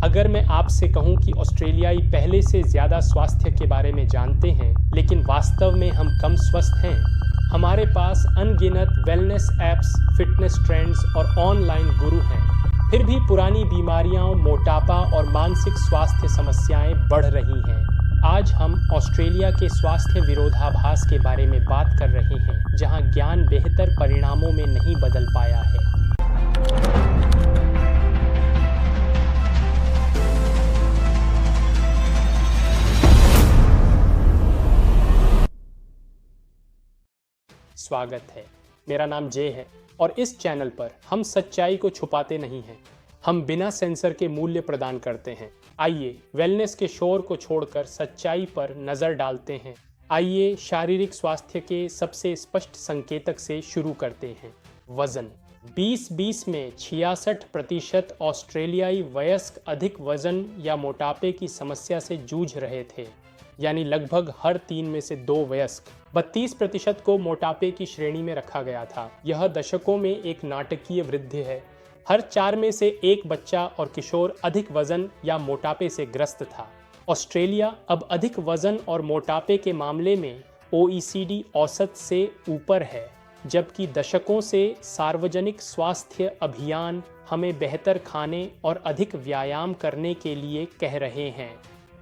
अगर मैं आपसे कहूं कि ऑस्ट्रेलियाई पहले से ज़्यादा स्वास्थ्य के बारे में जानते हैं, लेकिन वास्तव में हम कम स्वस्थ हैं। हमारे पास अनगिनत वेलनेस ऐप्स, फिटनेस ट्रेंड्स और ऑनलाइन गुरु हैं। फिर भी पुरानी बीमारियां, मोटापा और मानसिक स्वास्थ्य समस्याएं बढ़ रही हैं। आज हम ऑस्ट्रेलिया के स्वास्थ्य विरोधाभास के बारे में बात कर रहे हैं, जहां ज्ञान बेहतर परिणामों में नहीं बदल पाया है। स्वागत है। मेरा नाम जय है और इस चैनल पर हम सच्चाई को छुपाते नहीं हैं। हम बिना सेंसर के मूल्य प्रदान करते हैं। आइए वेलनेस के शोर को छोड़कर सच्चाई पर नजर डालते हैं। आइए शारीरिक स्वास्थ्य के सबसे स्पष्ट संकेतक से शुरू करते हैं। वजन 2020 में 66% ऑस्ट्रेलियाई वयस्क अधिक वजन या मोटापे की समस्या से जूझ रहे थे, यानी लगभग हर 3 में से 2 वयस्क। 32% को मोटापे की श्रेणी में रखा गया था। यह दशकों में एक नाटकीय वृद्धि है। हर 4 में से 1 बच्चा और किशोर अधिक वजन या मोटापे से ग्रस्त था। ऑस्ट्रेलिया अब अधिक वजन और मोटापे के मामले में OECD औसत से ऊपर है, जबकि दशकों से सार्वजनिक स्वास्थ्य अभियान हमें बेहतर खाने और अधिक व्यायाम करने के लिए कह रहे हैं।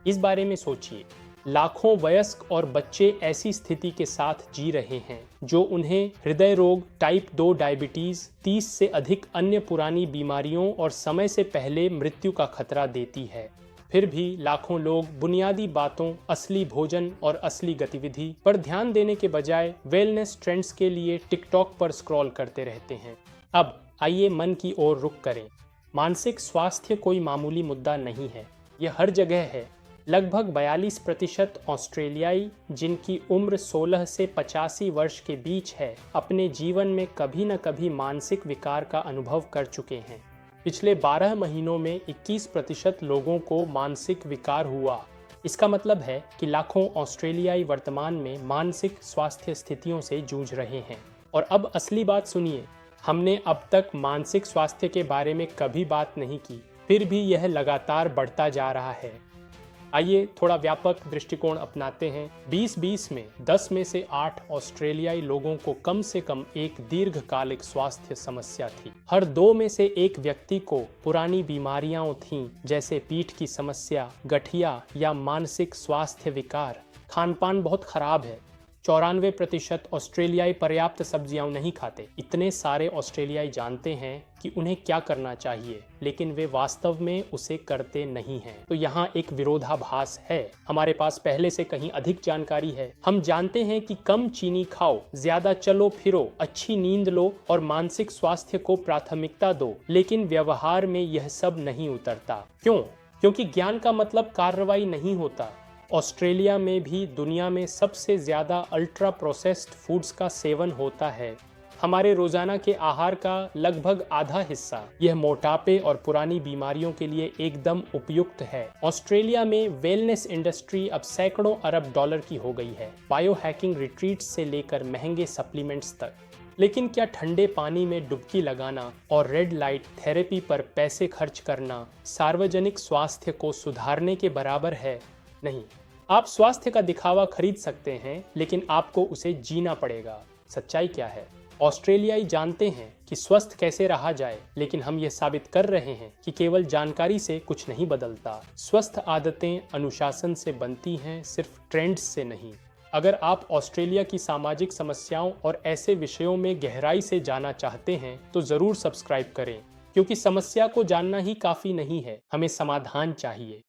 इस बारे में सोचिए, लाखों वयस्क और बच्चे ऐसी स्थिति के साथ जी रहे हैं जो उन्हें हृदय रोग, टाइप 2 डायबिटीज, 30 से अधिक अन्य पुरानी बीमारियों और समय से पहले मृत्यु का खतरा देती है। फिर भी लाखों लोग बुनियादी बातों, असली भोजन और असली गतिविधि पर ध्यान देने के बजाय वेलनेस ट्रेंड्स के लिए टिकटॉक पर स्क्रॉल करते रहते हैं। अब आइए मन की ओर रुख करें। मानसिक स्वास्थ्य कोई मामूली मुद्दा नहीं है, यह हर जगह है। लगभग 42% ऑस्ट्रेलियाई जिनकी उम्र 16 से 85 वर्ष के बीच है, अपने जीवन में कभी न कभी मानसिक विकार का अनुभव कर चुके हैं। पिछले 12 महीनों में 21% लोगों को मानसिक विकार हुआ। इसका मतलब है कि लाखों ऑस्ट्रेलियाई वर्तमान में मानसिक स्वास्थ्य स्थितियों से जूझ रहे हैं। और अब असली बात सुनिए, हमने अब तक मानसिक स्वास्थ्य के बारे में कभी बात नहीं की, फिर भी यह लगातार बढ़ता जा रहा है। आइए थोड़ा व्यापक दृष्टिकोण अपनाते हैं। 2020 में 10 में से 8 ऑस्ट्रेलियाई लोगों को कम से कम एक दीर्घकालिक स्वास्थ्य समस्या थी। हर 2 में से 1 व्यक्ति को पुरानी बीमारियां थीं, जैसे पीठ की समस्या, गठिया या मानसिक स्वास्थ्य विकार। खानपान बहुत खराब है। 94% ऑस्ट्रेलियाई पर्याप्त सब्जियां नहीं खाते। इतने सारे ऑस्ट्रेलियाई जानते हैं कि उन्हें क्या करना चाहिए, लेकिन वे वास्तव में उसे करते नहीं हैं। तो यहाँ एक विरोधाभास है। हमारे पास पहले से कहीं अधिक जानकारी है। हम जानते हैं कि कम चीनी खाओ, ज्यादा चलो फिरो, अच्छी नींद लो और मानसिक स्वास्थ्य को प्राथमिकता दो, लेकिन व्यवहार में यह सब नहीं उतरता। क्यों? क्योंकि ज्ञान का मतलब कार्रवाई नहीं होता। ऑस्ट्रेलिया में भी दुनिया में सबसे ज़्यादा अल्ट्रा प्रोसेस्ड फूड्स का सेवन होता है। हमारे रोज़ाना के आहार का लगभग आधा हिस्सा यह मोटापे और पुरानी बीमारियों के लिए एकदम उपयुक्त है। ऑस्ट्रेलिया में वेलनेस इंडस्ट्री अब सैकड़ों अरब डॉलर की हो गई है, बायो हैकिंग रिट्रीट्स से लेकर महंगे सप्लीमेंट्स तक। लेकिन क्या ठंडे पानी में डुबकी लगाना और रेड लाइट थेरेपी पर पैसे खर्च करना सार्वजनिक स्वास्थ्य को सुधारने के बराबर है? नहीं। आप स्वास्थ्य का दिखावा खरीद सकते हैं, लेकिन आपको उसे जीना पड़ेगा। सच्चाई क्या है? ऑस्ट्रेलियाई जानते हैं कि स्वस्थ कैसे रहा जाए, लेकिन हम ये साबित कर रहे हैं कि केवल जानकारी से कुछ नहीं बदलता। स्वस्थ आदतें अनुशासन से बनती हैं, सिर्फ ट्रेंड्स से नहीं। अगर आप ऑस्ट्रेलिया की सामाजिक समस्याओं और ऐसे विषयों में गहराई से जाना चाहते हैं, तो ज़रूर सब्सक्राइब करें, क्योंकि समस्या को जानना ही काफ़ी नहीं है, हमें समाधान चाहिए।